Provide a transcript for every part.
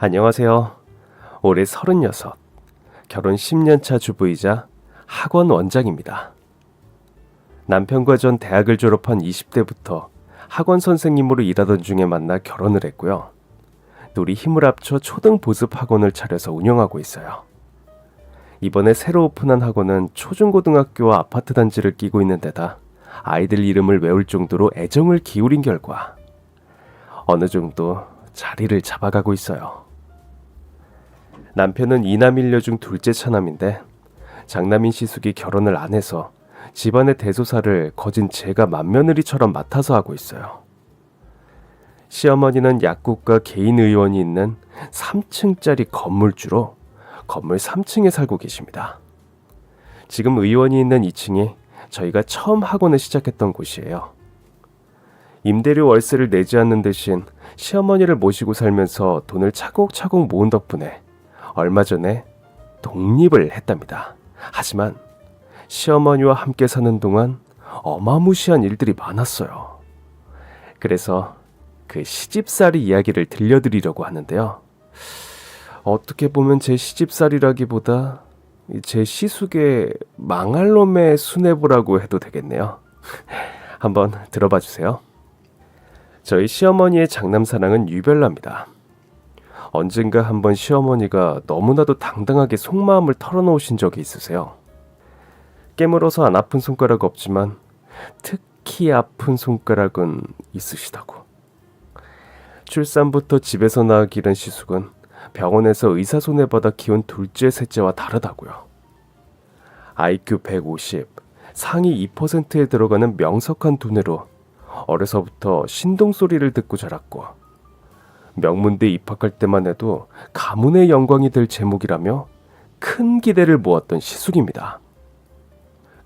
안녕하세요. 올해 36, 결혼 10년차 주부이자 학원 원장입니다. 남편과 전 대학을 졸업한 20대부터 학원 선생님으로 일하던 중에 만나 결혼을 했고요. 둘이 힘을 합쳐 초등 보습 학원을 차려서 운영하고 있어요. 이번에 새로 오픈한 학원은 초중고등학교와 아파트 단지를 끼고 있는 데다 아이들 이름을 외울 정도로 애정을 기울인 결과 어느 정도 자리를 잡아가고 있어요. 남편은 이남 일녀 중 둘째 차남인데 장남인 시숙이 결혼을 안 해서 집안의 대소사를 거진 제가 맏며느리처럼 맡아서 하고 있어요. 시어머니는 약국과 개인 의원이 있는 3층짜리 건물주로 건물 3층에 살고 계십니다. 지금 의원이 있는 2층이 저희가 처음 학원을 시작했던 곳이에요. 임대료 월세를 내지 않는 대신 시어머니를 모시고 살면서 돈을 차곡차곡 모은 덕분에 얼마 전에 독립을 했답니다. 하지만 시어머니와 함께 사는 동안 어마무시한 일들이 많았어요. 그래서 그 시집살이 이야기를 들려드리려고 하는데요. 어떻게 보면 제 시집살이라기보다 제 시숙의 망할 놈의 수뇌부라고 해도 되겠네요. 한번 들어봐 주세요. 저희 시어머니의 장남사랑은 유별납니다. 언젠가 한번 시어머니가 너무나도 당당하게 속마음을 털어놓으신 적이 있으세요. 깨물어서 안 아픈 손가락 없지만 특히 아픈 손가락은 있으시다고. 출산부터 집에서 낳아 기른 시숙은 병원에서 의사 손에 받아 키운 둘째 셋째와 다르다고요. IQ 150, 상위 2%에 들어가는 명석한 두뇌로 어려서부터 신동소리를 듣고 자랐고 명문대 입학할 때만 해도 가문의 영광이 될 제목이라며 큰 기대를 모았던 시숙입니다.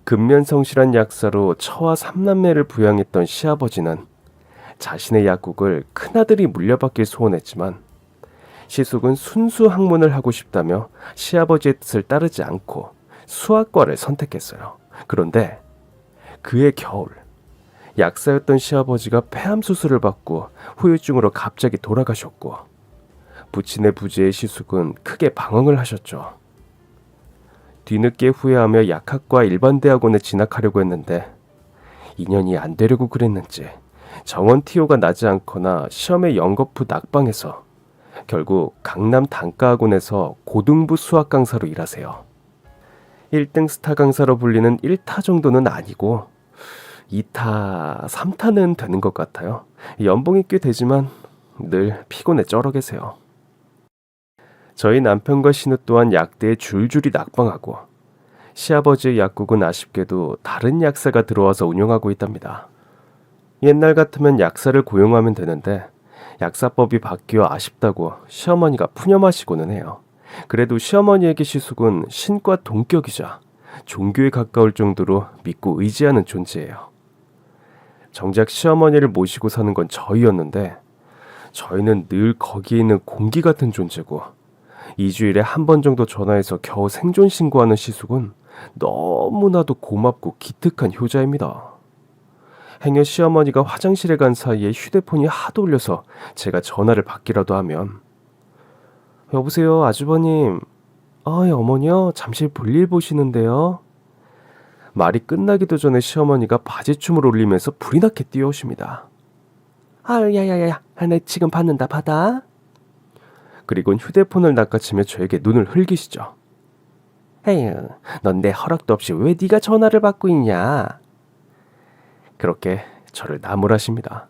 근면성실한 약사로 처와 3남매를 부양했던 시아버지는 자신의 약국을 큰아들이 물려받길 소원했지만 시숙은 순수 학문을 하고 싶다며 시아버지의 뜻을 따르지 않고 수학과를 선택했어요. 그런데 그해 겨울 약사였던 시아버지가 폐암 수술을 받고 후유증으로 갑자기 돌아가셨고 부친의 부재에 시숙은 크게 방황을 하셨죠. 뒤늦게 후회하며 약학과 일반대학원에 진학하려고 했는데 인연이 안 되려고 그랬는지 정원 티오가 나지 않거나 시험에 연거푸 낙방해서 결국 강남 단과학원에서 고등부 수학 강사로 일하세요. 1등 스타 강사로 불리는 1타 정도는 아니고 2타, 3타는 되는 것 같아요. 연봉이 꽤 되지만 늘 피곤해 쩔어 계세요. 저희 남편과 신우 또한 약대에 줄줄이 낙방하고 시아버지의 약국은 아쉽게도 다른 약사가 들어와서 운영하고 있답니다. 옛날 같으면 약사를 고용하면 되는데 약사법이 바뀌어 아쉽다고 시어머니가 푸념하시고는 해요. 그래도 시어머니에게 시숙은 신과 동격이자 종교에 가까울 정도로 믿고 의지하는 존재예요. 정작 시어머니를 모시고 사는 건 저희였는데 저희는 늘 거기에 있는 공기 같은 존재고 2주일에 한 번 정도 전화해서 겨우 생존 신고하는 시숙은 너무나도 고맙고 기특한 효자입니다. 행여 시어머니가 화장실에 간 사이에 휴대폰이 하도 울려서 제가 전화를 받기라도 하면 여보세요 아주버님. 어머니요 잠시 볼일 보시는데요. 말이 끝나기도 전에 시어머니가 바지춤을 올리면서 불이 나게 뛰어오십니다. 야야야야 내 지금 받는다 받아. 그리곤 휴대폰을 낚아치며 저에게 눈을 흘기시죠. 에휴 넌 내 허락도 없이 왜 네가 전화를 받고 있냐. 그렇게 저를 나무라십니다.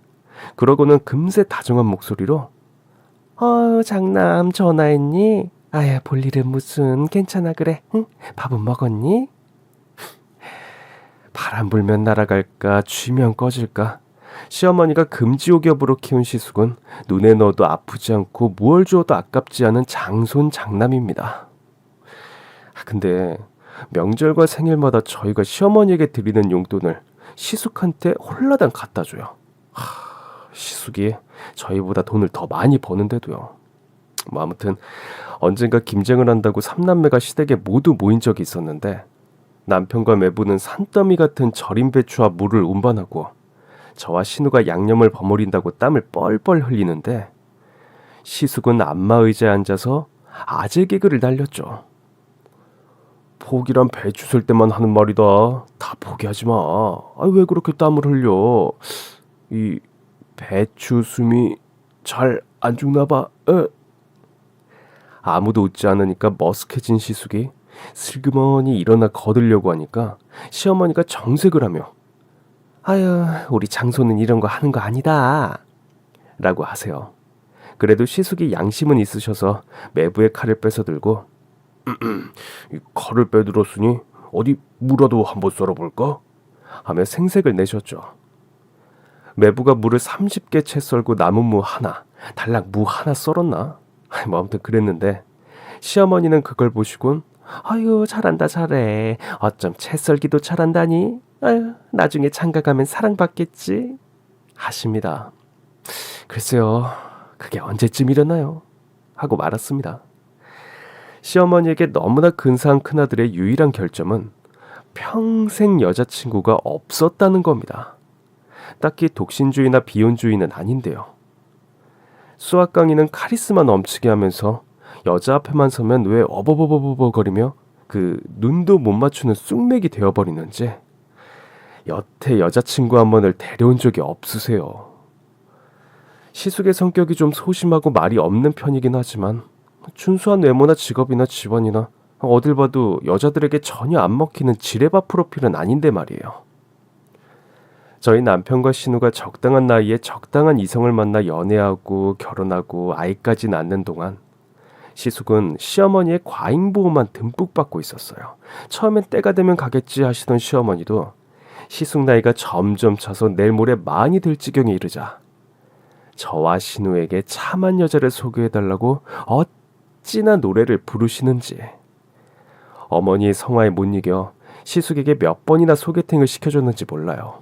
그러고는 금세 다정한 목소리로 장남 전화했니? 아야 볼일은 무슨 괜찮아 그래. 응? 밥은 먹었니? 바람 불면 날아갈까 쥐면 꺼질까 시어머니가 금지옥엽으로 키운 시숙은 눈에 넣어도 아프지 않고 무얼 주어도 아깝지 않은 장손 장남입니다. 근데 명절과 생일마다 저희가 시어머니에게 드리는 용돈을 시숙한테 홀라당 갖다 줘요. 시숙이 저희보다 돈을 더 많이 버는데도요. 아무튼 언젠가 김장을 한다고 3남매가 시댁에 모두 모인 적이 있었는데 남편과 매부는 산더미 같은 절인 배추와 물을 운반하고 저와 신우가 양념을 버무린다고 땀을 뻘뻘 흘리는데 시숙은 안마의자에 앉아서 아재 개그를 날렸죠. 포기란 배추 썰 때만 하는 말이다. 다 포기하지 마. 왜 그렇게 땀을 흘려? 이 배추 숨이 잘 안 죽나 봐. 아무도 웃지 않으니까 머쓱해진 시숙이 슬그머니 일어나 거들려고 하니까 시어머니가 정색을 하며 아유, 우리 장소는 이런 거 하는 거 아니다 라고 하세요. 그래도 시숙이 양심은 있으셔서 매부의 칼을 뺏어들고 이 칼을 빼들었으니 어디 무라도 한번 썰어볼까? 하며 생색을 내셨죠. 매부가 무를 30개 채 썰고 남은 무 하나, 달랑 무 하나 썰었나? 뭐 아무튼 그랬는데 시어머니는 그걸 보시곤 아유 잘한다 잘해. 어쩜 채 썰기도 잘한다니. 아유 나중에 장가가면 사랑받겠지 하십니다. 글쎄요 그게 언제쯤 일어나요? 하고 말았습니다. 시어머니에게 너무나 근사한 큰아들의 유일한 결점은 평생 여자친구가 없었다는 겁니다. 딱히 독신주의나 비혼주의는 아닌데요. 수학 강의는 카리스마 넘치게 하면서 여자 앞에만 서면 왜 어버버버버거리며 그 눈도 못 맞추는 쑥맥이 되어버리는지 여태 여자친구 한 번을 데려온 적이 없으세요. 시숙의 성격이 좀 소심하고 말이 없는 편이긴 하지만 준수한 외모나 직업이나 집안이나 어딜 봐도 여자들에게 전혀 안 먹히는 지레바 프로필은 아닌데 말이에요. 저희 남편과 신우가 적당한 나이에 적당한 이성을 만나 연애하고 결혼하고 아이까지 낳는 동안 시숙은 시어머니의 과잉보호만 듬뿍 받고 있었어요. 처음엔 때가 되면 가겠지 하시던 시어머니도 시숙 나이가 점점 차서 내일 모레 많이 될 지경에 이르자 저와 신우에게 참한 여자를 소개해달라고 어찌나 노래를 부르시는지. 어머니의 성화에 못 이겨 시숙에게 몇 번이나 소개팅을 시켜줬는지 몰라요.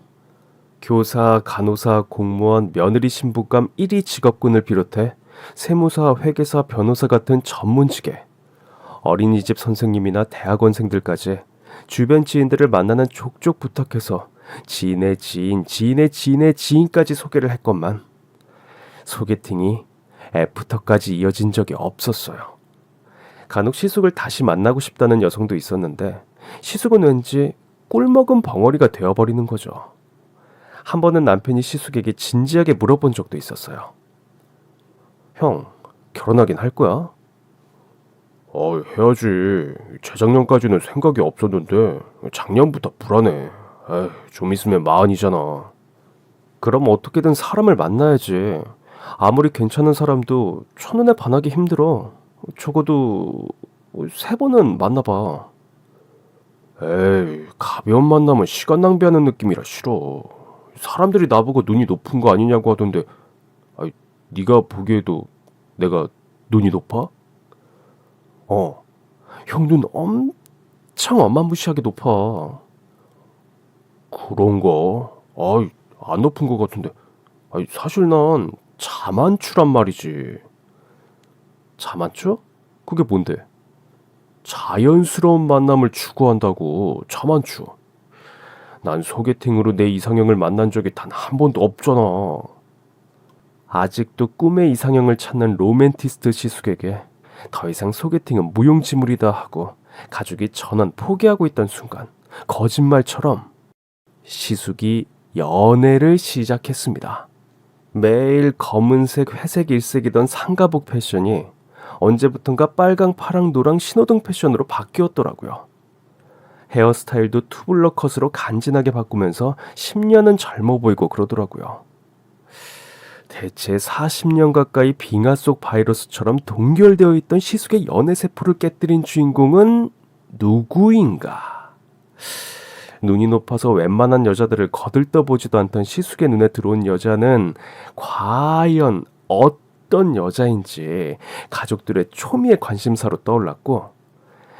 교사, 간호사, 공무원, 며느리 신부감 1위 직업군을 비롯해 세무사, 회계사, 변호사 같은 전문직에 어린이집 선생님이나 대학원생들까지 주변 지인들을 만나는 족족 부탁해서 지인의 지인, 지인의 지인의 지인까지 소개를 했건만 소개팅이 애프터까지 이어진 적이 없었어요. 간혹 시숙을 다시 만나고 싶다는 여성도 있었는데 시숙은 왠지 꿀먹은 벙어리가 되어버리는 거죠. 한 번은 남편이 시숙에게 진지하게 물어본 적도 있었어요. 형, 결혼하긴 할 거야? 해야지. 재작년까지는 생각이 없었는데 작년부터 불안해. 좀 있으면 40이잖아. 그럼 어떻게든 사람을 만나야지. 아무리 괜찮은 사람도 첫눈에 반하기 힘들어. 적어도 3번은 만나봐. 에이, 가벼운 만남은 시간 낭비하는 느낌이라 싫어. 사람들이 나보고 눈이 높은 거 아니냐고 하던데 네가 보기에도 내가 눈이 높아? 형 눈 엄청 어마무시하게 높아. 그런가? 안 높은 거 같은데. 사실 난 자만추란 말이지. 자만추? 그게 뭔데? 자연스러운 만남을 추구한다고. 자만추. 난 소개팅으로 내 이상형을 만난 적이 단 한 번도 없잖아. 아직도 꿈의 이상형을 찾는 로맨티스트 시숙에게 더 이상 소개팅은 무용지물이다 하고 가족이 전원 포기하고 있던 순간 거짓말처럼 시숙이 연애를 시작했습니다. 매일 검은색, 회색, 일색이던 상가복 패션이 언제부턴가 빨강, 파랑, 노랑 신호등 패션으로 바뀌었더라고요. 헤어스타일도 투블럭 컷으로 간지나게 바꾸면서 10년은 젊어 보이고 그러더라고요. 대체 40년 가까이 빙하 속 바이러스처럼 동결되어 있던 시숙의 연애세포를 깨뜨린 주인공은 누구인가? 눈이 높아서 웬만한 여자들을 거들떠보지도 않던 시숙의 눈에 들어온 여자는 과연 어떤 여자인지 가족들의 초미의 관심사로 떠올랐고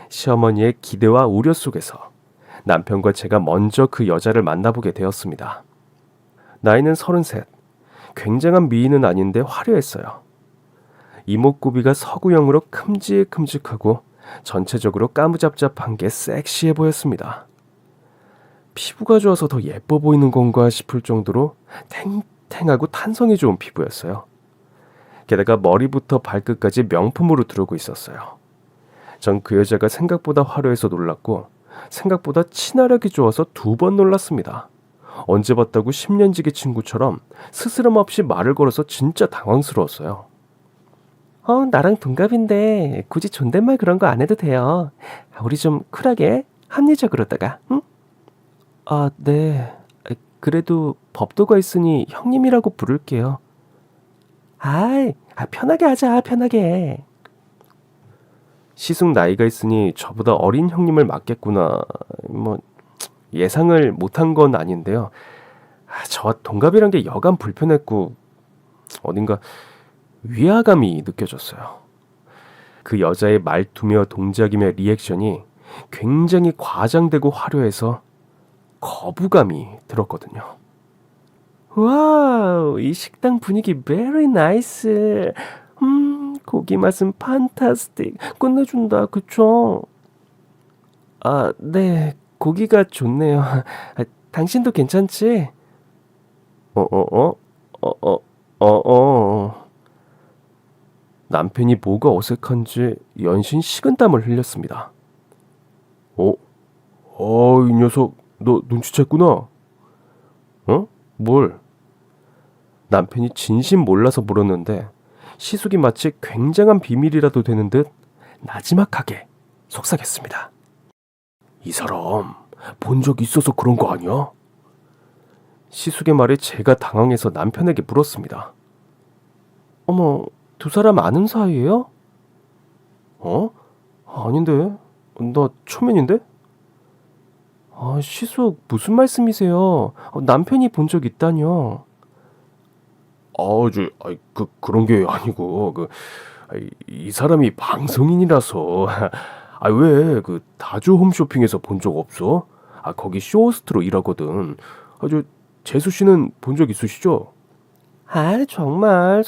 시어머니의 기대와 우려 속에서 남편과 제가 먼저 그 여자를 만나보게 되었습니다. 나이는 33. 굉장한 미인은 아닌데 화려했어요. 이목구비가 서구형으로 큼직큼직하고 전체적으로 까무잡잡한 게 섹시해 보였습니다. 피부가 좋아서 더 예뻐 보이는 건가 싶을 정도로 탱탱하고 탄성이 좋은 피부였어요. 게다가 머리부터 발끝까지 명품으로 두르고 있었어요. 전 그 여자가 생각보다 화려해서 놀랐고 생각보다 친화력이 좋아서 2번 놀랐습니다. 언제 봤다고 10년지기 친구처럼 스스럼 없이 말을 걸어서 진짜 당황스러웠어요. 나랑 동갑인데 굳이 존댓말 그런 거 안 해도 돼요. 우리 좀 쿨하게 합리적으로다가, 응? 아, 네. 그래도 법도가 있으니 형님이라고 부를게요. 편하게 하자, 편하게. 시숙 나이가 있으니 저보다 어린 형님을 맡겠구나. 뭐 예상을 못한 건 아닌데요. 저와 동갑이란 게 여간 불편했고 어딘가 위화감이 느껴졌어요. 그 여자의 말투며 동작이며 리액션이 굉장히 과장되고 화려해서 거부감이 들었거든요. 와우, 이 식당 분위기 very nice. 고기 맛은 판타스틱. 끝내준다, 그쵸? 아, 네, 고기가 좋네요. 당신도 괜찮지? 남편이 뭐가 어색한지 연신 식은땀을 흘렸습니다. 이 녀석, 너 눈치챘구나. 뭘? 남편이 진심 몰라서 물었는데 시숙이 마치 굉장한 비밀이라도 되는 듯 나지막하게 속삭였습니다. 이 사람 본 적 있어서 그런 거 아니야? 시숙의 말에 제가 당황해서 남편에게 물었습니다. 어머, 2사람 아는 사이예요? 아닌데. 나 초면인데? 시숙 무슨 말씀이세요? 남편이 본 적 있다뇨. 그런 게 아니고 이 사람이 방송인이라서 왜 다주 홈쇼핑에서 본 적 없어? 거기 쇼호스트로 일하거든. 재수 씨는 본 적 있으시죠? 정말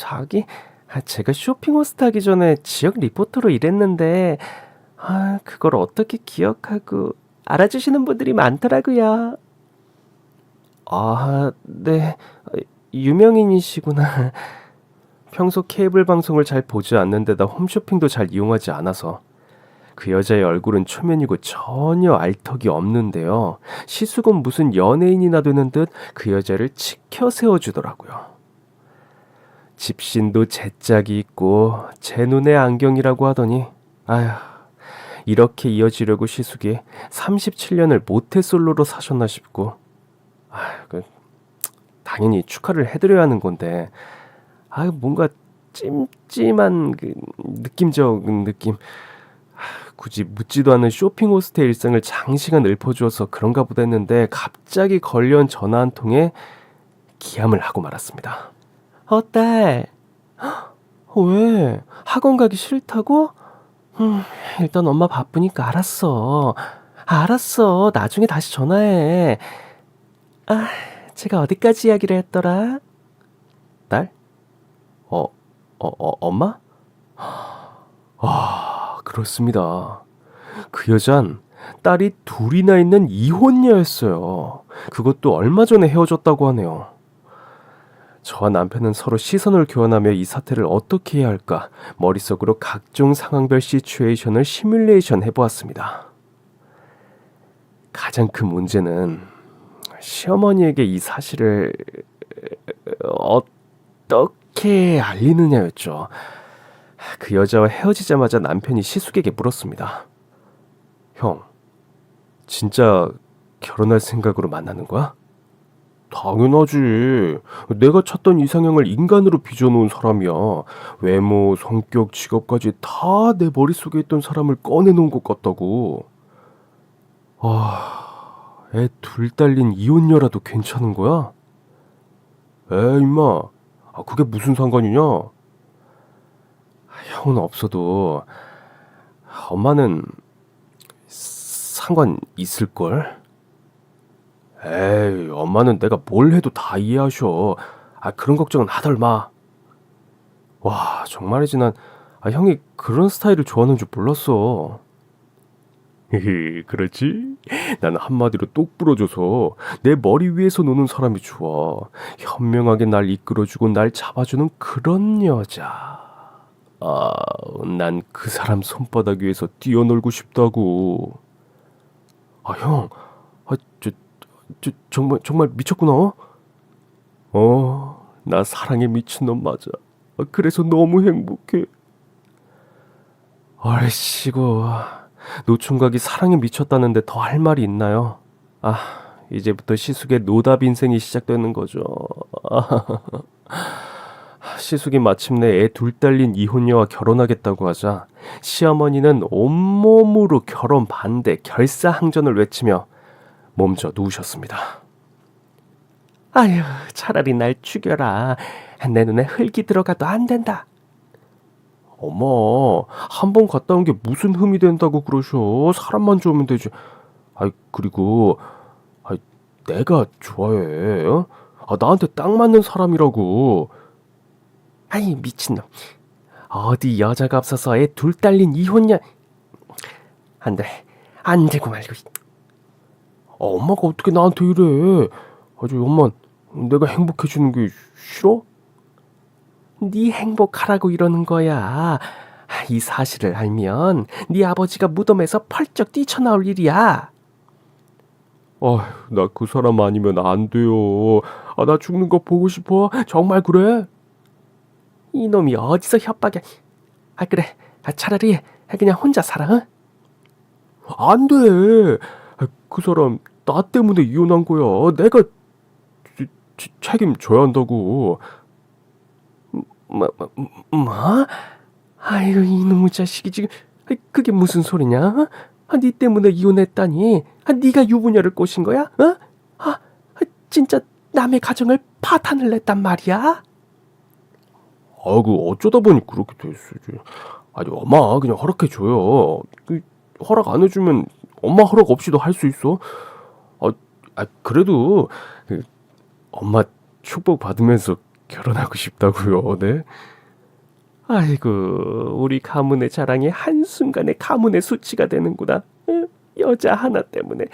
제가 쇼핑 호스트 하기 전에 지역 리포터로 일했는데 그걸 어떻게 기억하고 알아주시는 분들이 많더라고요. 네. 유명인이시구나. 평소 케이블 방송을 잘 보지 않는 데다 홈쇼핑도 잘 이용하지 않아서 그 여자의 얼굴은 초면이고 전혀 알턱이 없는데요. 시숙은 무슨 연예인이나 되는 듯 그 여자를 치켜 세워주더라고요. 집신도 제 짝이 있고 제 눈에 안경이라고 하더니 이렇게 이어지려고 시숙이 37년을 모태솔로로 사셨나 싶고 당연히 축하를 해드려야 하는 건데 뭔가 찜찜한 느낌적인 느낌. 굳이 묻지도 않은 쇼핑 호스트의 일상을 장시간 읊어주어서 그런가 보다 했는데 갑자기 걸려온 전화 한 통에 기함을 하고 말았습니다. 딸. 왜? 학원 가기 싫다고? 일단 엄마 바쁘니까 알았어. 알았어. 나중에 다시 전화해. 제가 어디까지 이야기를 했더라? 딸? 엄마? 그렇습니다. 그 여잔 딸이 2이나 있는 이혼녀였어요. 그것도 얼마 전에 헤어졌다고 하네요. 저와 남편은 서로 시선을 교환하며 이 사태를 어떻게 해야 할까 머릿속으로 각종 상황별 시츄에이션을 시뮬레이션 해보았습니다. 가장 큰 문제는 시어머니에게 이 사실을 어떻게 알리느냐였죠. 그 여자와 헤어지자마자 남편이 시숙에게 물었습니다. 형, 진짜 결혼할 생각으로 만나는 거야? 당연하지. 내가 찾던 이상형을 인간으로 빚어놓은 사람이야. 외모, 성격, 직업까지 다 내 머릿속에 있던 사람을 꺼내놓은 것 같다고. 애 2 딸린 이혼녀라도 괜찮은 거야? 임마. 그게 무슨 상관이냐? 형은 없어도 엄마는 상관 있을걸? 엄마는 내가 뭘 해도 다 이해하셔. 그런 걱정은 하덜 마. 와, 정말이지 난 형이 그런 스타일을 좋아하는 줄 몰랐어. 그렇지? 난 한마디로 똑 부러져서 내 머리 위에서 노는 사람이 좋아. 현명하게 날 이끌어주고 날 잡아주는 그런 여자. 아, 난 그 사람 손바닥 위에서 뛰어놀고 싶다고. 아, 형. 정말 미쳤구나. 나 사랑에 미친놈 맞아. 그래서 너무 행복해. 얼씨구. 노총각이 사랑에 미쳤다는데 더 할 말이 있나요? 아, 이제부터 시숙의 노답 인생이 시작되는 거죠. 시숙이 마침내 애 둘 딸린 이혼녀와 결혼하겠다고 하자 시어머니는 온몸으로 결혼 반대 결사항전을 외치며 몸져 누우셨습니다. 아휴, 차라리 날 죽여라. 내 눈에 흙이 들어가도 안 된다. 어머, 한 번 갔다 온 게 무슨 흠이 된다고 그러셔. 사람만 좋으면 되지. 그리고 내가 좋아해. 나한테 딱 맞는 사람이라고. 아이, 미친놈. 어디 여자가 없어서 애 둘 딸린 이혼녀. 안 돼. 안 되고 말고. 엄마가 어떻게 나한테 이래. 엄마, 내가 행복해지는 게 싫어? 네 행복하라고 이러는 거야. 이 사실을 알면 네 아버지가 무덤에서 펄쩍 뛰쳐나올 일이야. 나 그 사람 아니면 안 돼요. 나 죽는 거 보고 싶어. 정말 그래? 이놈이 어디서 협박이야. 그래. 차라리 그냥 혼자 살아. 응? 안 돼. 그 사람 나 때문에 이혼한 거야. 내가 책임져야 한다고. 뭐? 아이고, 이놈의 자식이 지금. 그게 무슨 소리냐? 네 때문에 이혼했다니. 네가 유부녀를 꼬신 거야? 진짜 남의 가정을 파탄을 냈단 말이야? 어쩌다 보니 그렇게 됐어지. 엄마 그냥 허락해줘요. 허락 안 해주면 엄마 허락 없이도 할 수 있어. 그래도 엄마 축복 받으면서 결혼하고 싶다고요. 네? 아이고, 우리 가문의 자랑이 한순간에 가문의 수치가 되는구나. 여자 하나 때문에.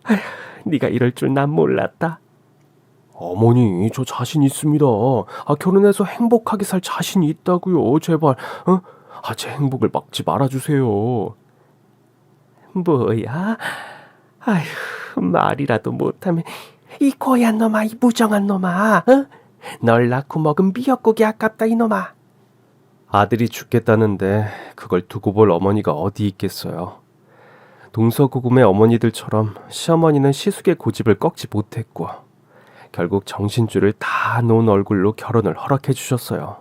아휴, 네가 이럴 줄 난 몰랐다. 어머니, 저 자신 있습니다. 결혼해서 행복하게 살 자신이 있다고요. 제발. 제 행복을 막지 말아주세요. 뭐야? 아휴, 말이라도 못하면. 이 고얀 놈아, 이 무정한 놈아. 널 낳고 먹은 미역국이 아깝다, 이놈아. 아들이 죽겠다는데 그걸 두고 볼 어머니가 어디 있겠어요. 동서고금의 어머니들처럼 시어머니는 시숙의 고집을 꺾지 못했고 결국 정신줄을 다 놓은 얼굴로 결혼을 허락해 주셨어요.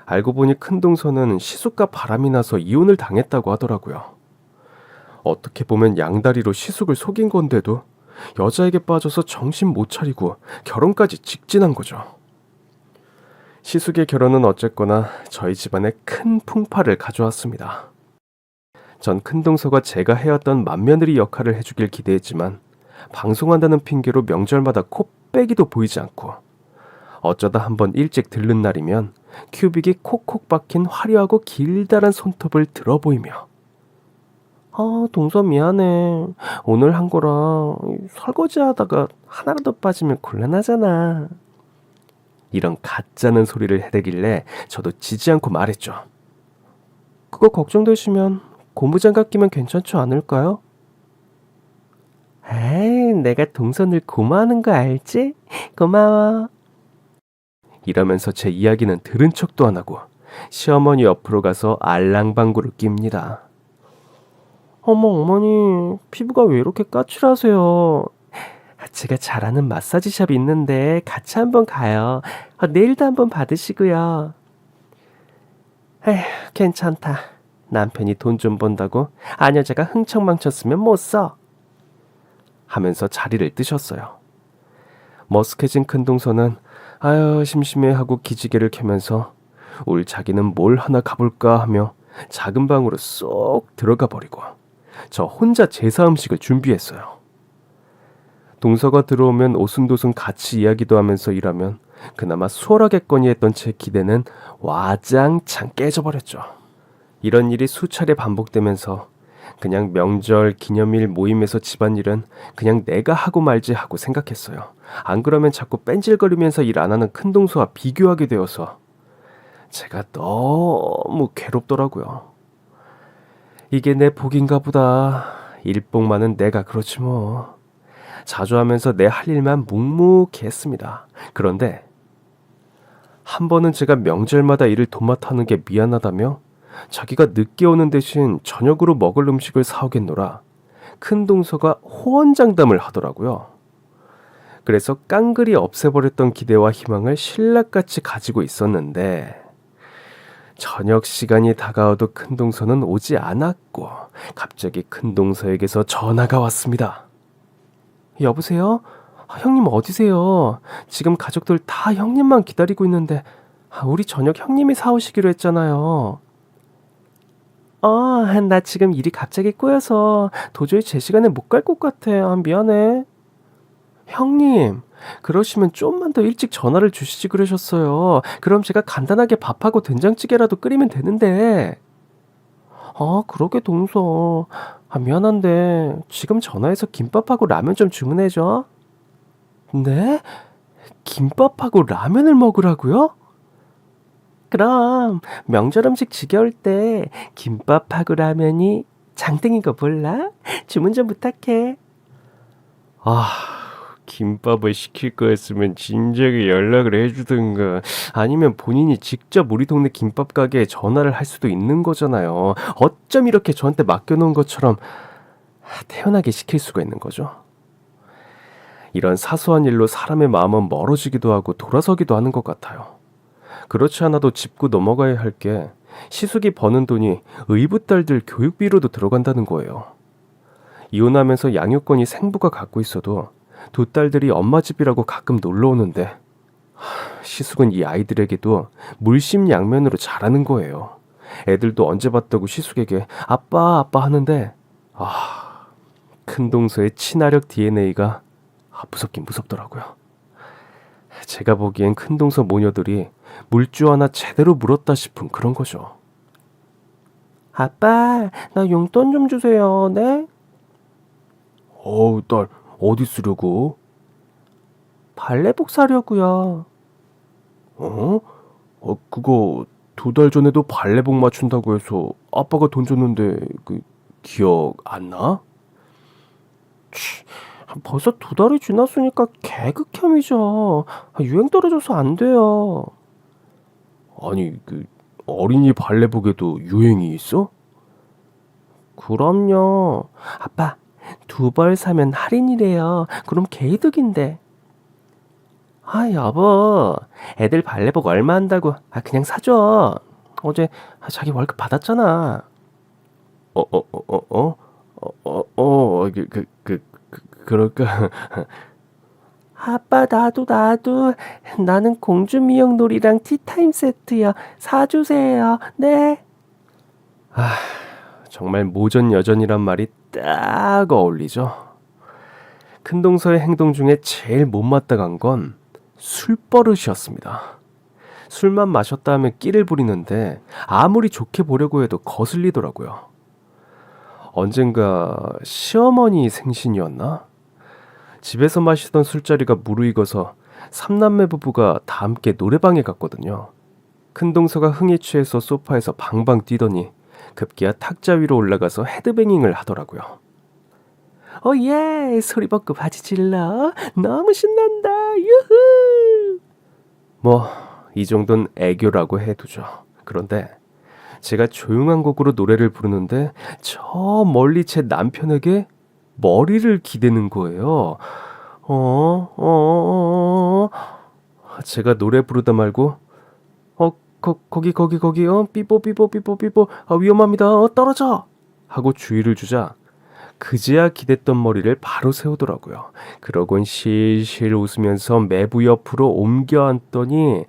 알고 보니 큰동서는 시숙과 바람이 나서 이혼을 당했다고 하더라고요. 어떻게 보면 양다리로 시숙을 속인 건데도 여자에게 빠져서 정신 못 차리고 결혼까지 직진한 거죠. 시숙의 결혼은 어쨌거나 저희 집안에 큰 풍파를 가져왔습니다. 전 큰동서가 제가 해왔던 맏며느리 역할을 해주길 기대했지만 방송한다는 핑계로 명절마다 코빼기도 보이지 않고 어쩌다 한번 일찍 들른 날이면 큐빅이 콕콕 박힌 화려하고 길다란 손톱을 들어 보이며 동서 미안해. 오늘 한 거라 설거지하다가 하나라도 빠지면 곤란하잖아. 이런 가짜는 소리를 해대길래 저도 지지 않고 말했죠. 그거 걱정되시면 고무장갑 끼면 괜찮지 않을까요? 에이, 내가 동선을 고마워하는 거 알지? 고마워. 이러면서 제 이야기는 들은 척도 안 하고 시어머니 옆으로 가서 알랑방구를 낍니다. 어머니, 피부가 왜 이렇게 까칠하세요? 제가 잘 아는 마사지샵이 있는데 같이 한번 가요. 내일도 한번 받으시고요. 에휴, 괜찮다. 남편이 돈 좀 번다고 아녀자가 흥청망쳤으면 못 써. 하면서 자리를 뜨셨어요. 머쓱해진 큰동서는 심심해하고 기지개를 켜면서 올 자기는 뭘 하나 가볼까 하며 작은 방으로 쏙 들어가 버리고 저 혼자 제사 음식을 준비했어요. 동서가 들어오면 오순도순 같이 이야기도 하면서 일하면 그나마 수월하겠거니 했던 제 기대는 와장창 깨져버렸죠. 이런 일이 수차례 반복되면서 그냥 명절, 기념일, 모임에서 집안일은 그냥 내가 하고 말지 하고 생각했어요. 안 그러면 자꾸 뺀질거리면서 일 안 하는 큰동서와 비교하게 되어서 제가 너무 괴롭더라고요. 이게 내 복인가 보다. 일복만은 내가 그렇지 뭐. 자주 하면서 내 할 일만 묵묵히 했습니다. 그런데 한 번은 제가 명절마다 일을 도맡아 하는 게 미안하다며 자기가 늦게 오는 대신 저녁으로 먹을 음식을 사오겠노라 큰 동서가 호언장담을 하더라고요. 그래서 깡그리 없애버렸던 기대와 희망을 신락같이 가지고 있었는데 저녁 시간이 다가와도 큰 동서는 오지 않았고 갑자기 큰 동서에게서 전화가 왔습니다. 여보세요? 형님 어디세요? 지금 가족들 다 형님만 기다리고 있는데 우리 저녁 형님이 사오시기로 했잖아요. 나 지금 일이 갑자기 꼬여서 도저히 제 시간에 못 갈 것 같아. 미안해. 형님, 그러시면 좀만 더 일찍 전화를 주시지 그러셨어요. 그럼 제가 간단하게 밥하고 된장찌개라도 끓이면 되는데. 그러게 동서. 미안한데 지금 전화해서 김밥하고 라면 좀 주문해줘. 네? 김밥하고 라면을 먹으라고요? 그럼 명절 음식 지겨울 때 김밥하고 라면이 장땡인 거 몰라? 주문 좀 부탁해. 김밥을 시킬 거였으면 진작에 연락을 해주든가 아니면 본인이 직접 우리 동네 김밥 가게에 전화를 할 수도 있는 거잖아요. 어쩜 이렇게 저한테 맡겨놓은 것처럼 태연하게 시킬 수가 있는 거죠. 이런 사소한 일로 사람의 마음은 멀어지기도 하고 돌아서기도 하는 것 같아요. 그렇지 않아도 짚고 넘어가야 할 게 시숙이 버는 돈이 의붓딸들 교육비로도 들어간다는 거예요. 이혼하면서 양육권이 생부가 갖고 있어도 두 딸들이 엄마 집이라고 가끔 놀러 오는데 시숙은 이 아이들에게도 물심양면으로 잘하는 거예요. 애들도 언제 봤다고 시숙에게 아빠 아빠 하는데 큰 동서의 친화력 DNA가 무섭긴 무섭더라고요. 제가 보기엔 큰 동서 모녀들이 물주 하나 제대로 물었다 싶은 그런 거죠. 아빠, 나 용돈 좀 주세요. 네? 딸, 어디 쓰려고? 발레복 사려고요. 그거 2달 전에도 발레복 맞춘다고 해서 아빠가 돈 줬는데 기억 안 나? 벌써 2달이 지났으니까 개그캠이죠. 유행 떨어져서 안 돼요. 아니, 어린이 발레복에도 유행이 있어? 그럼요. 아빠, 2벌 사면 할인이래요. 그럼 개이득인데. 여보. 애들 발레복 얼마 한다고. 그냥 사줘. 어제 자기 월급 받았잖아. 그럴까? 아빠, 나도. 나는 공주미역놀이랑 티타임 세트요. 사주세요. 네. 정말 모전여전이란 말이 딱 어울리죠. 큰동서의 행동 중에 제일 못마땅한 건 술버릇이었습니다. 술만 마셨다 하면 끼를 부리는데 아무리 좋게 보려고 해도 거슬리더라고요. 언젠가 시어머니 생신이었나? 집에서 마시던 술자리가 무르익어서 삼남매 부부가 다 함께 노래방에 갔거든요. 큰동서가 흥에 취해서 소파에서 방방 뛰더니 급기야 탁자 위로 올라가서 헤드뱅잉을 하더라고요. 예, 소리 벗고 바지 질러. 너무 신난다. 유후. 이 정도는 애교라고 해두죠. 그런데 제가 조용한 곡으로 노래를 부르는데 저 멀리 제 남편에게 머리를 기대는 거예요. 제가 노래 부르다 말고 거기 삐뽀 위험합니다. 떨어져 하고 주의를 주자 그제야 기댔던 머리를 바로 세우더라고요. 그러곤 실실 웃으면서 매부 옆으로 옮겨 앉더니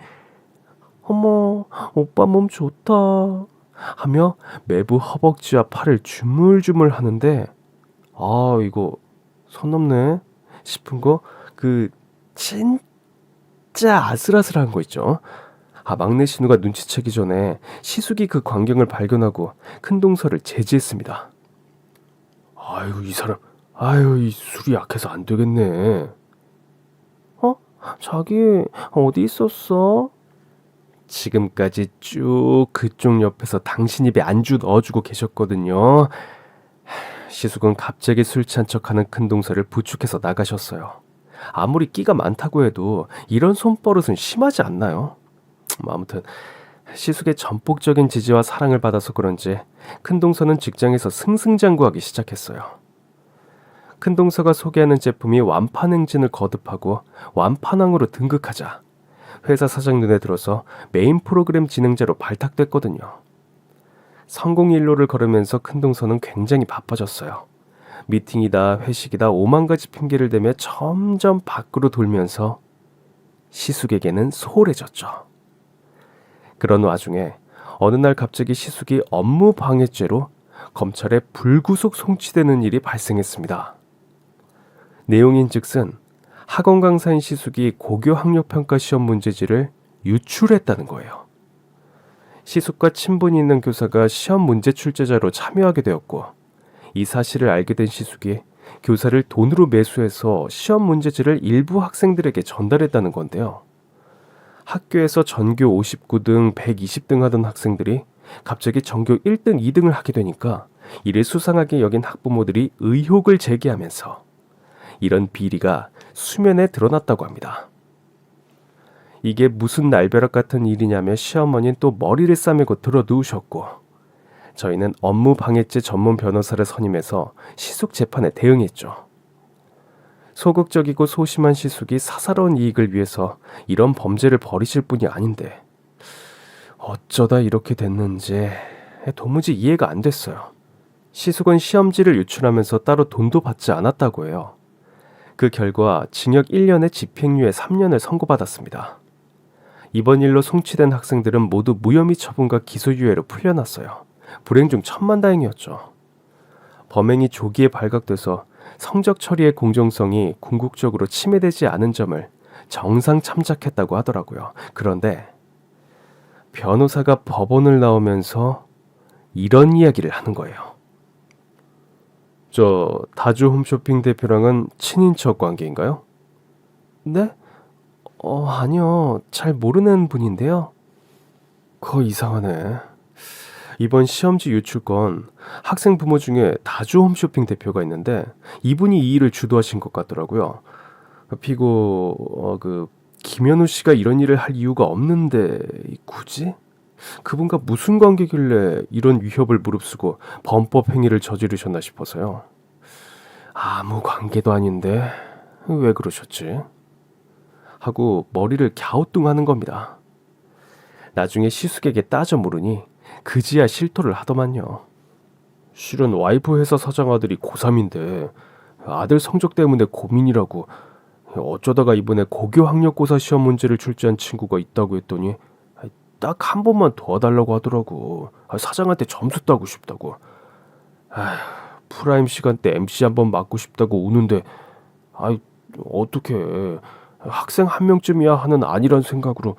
어머 오빠 몸 좋다 하며 매부 허벅지와 팔을 주물주물 하는데 이거 선 넘네 싶은 거 진짜 아슬아슬한 거 있죠. 막내 신우가 눈치채기 전에 시숙이 그 광경을 발견하고 큰동서를 제지했습니다. 아유, 이 사람, 아유, 이 술이 약해서 안 되겠네. 어? 자기, 어디 있었어? 지금까지 쭉 그쪽 옆에서 당신 입에 안주 넣어주고 계셨거든요. 시숙은 갑자기 술 취한 척하는 큰동서를 부축해서 나가셨어요. 아무리 끼가 많다고 해도 이런 손버릇은 심하지 않나요? 아무튼 시숙의 전폭적인 지지와 사랑을 받아서 그런지 큰동서는 직장에서 승승장구하기 시작했어요. 큰동서가 소개하는 제품이 완판 행진을 거듭하고 완판왕으로 등극하자 회사 사장 눈에 들어서 메인 프로그램 진행자로 발탁됐거든요. 성공 일로를 걸으면서 큰동서는 굉장히 바빠졌어요. 미팅이다 회식이다 5만 가지 핑계를 대며 점점 밖으로 돌면서 시숙에게는 소홀해졌죠. 그런 와중에 어느 날 갑자기 시숙이 업무 방해죄로 검찰에 불구속 송치되는 일이 발생했습니다. 내용인즉슨 학원 강사인 시숙이 고교 학력평가 시험 문제지를 유출했다는 거예요. 시숙과 친분이 있는 교사가 시험 문제 출제자로 참여하게 되었고 이 사실을 알게 된 시숙이 교사를 돈으로 매수해서 시험 문제지를 일부 학생들에게 전달했다는 건데요. 학교에서 전교 59등, 120등 하던 학생들이 갑자기 전교 1등, 2등을 하게 되니까 이를 수상하게 여긴 학부모들이 의혹을 제기하면서 이런 비리가 수면에 드러났다고 합니다. 이게 무슨 날벼락 같은 일이냐며 시어머니는 또 머리를 싸매고 들어 누우셨고 저희는 업무 방해죄 전문 변호사를 선임해서 시숙 재판에 대응했죠. 소극적이고 소심한 시숙이 사사로운 이익을 위해서 이런 범죄를 벌이실 분이 아닌데 어쩌다 이렇게 됐는지 도무지 이해가 안 됐어요. 시숙은 시험지를 유출하면서 따로 돈도 받지 않았다고 해요. 그 결과 징역 1년에 집행유예 3년을 선고받았습니다. 이번 일로 송치된 학생들은 모두 무혐의 처분과 기소유예로 풀려났어요. 불행 중 천만다행이었죠. 범행이 조기에 발각돼서 성적 처리의 공정성이 궁극적으로 침해되지 않은 점을 정상 참작했다고 하더라고요. 그런데 변호사가 법원을 나오면서 이런 이야기를 하는 거예요. 저 다주 홈쇼핑 대표랑은 친인척 관계인가요? 네? 아니요. 잘 모르는 분인데요. 그거 이상하네. 이번 시험지 유출 건 학생 부모 중에 다주 홈쇼핑 대표가 있는데 이분이 이 일을 주도하신 것 같더라고요. 피고 김현우 씨가 이런 일을 할 이유가 없는데 굳이? 그분과 무슨 관계길래 이런 위협을 무릅쓰고 범법 행위를 저지르셨나 싶어서요. 아무 관계도 아닌데 왜 그러셨지? 하고 머리를 갸우뚱하는 겁니다. 나중에 시숙에게 따져 물으니 그지야 실토를 하더만요. 실은 와이프 회사 사장 아들이 고3인데 아들 성적 때문에 고민이라고 어쩌다가 이번에 고교 학력고사 시험 문제를 출제한 친구가 있다고 했더니 딱 한 번만 도와달라고 하더라고. 사장한테 점수 따고 싶다고. 프라임 시간 때 MC 한번 맡고 싶다고 우는데 어떡해. 학생 한 명쯤이야 하는 아니란 생각으로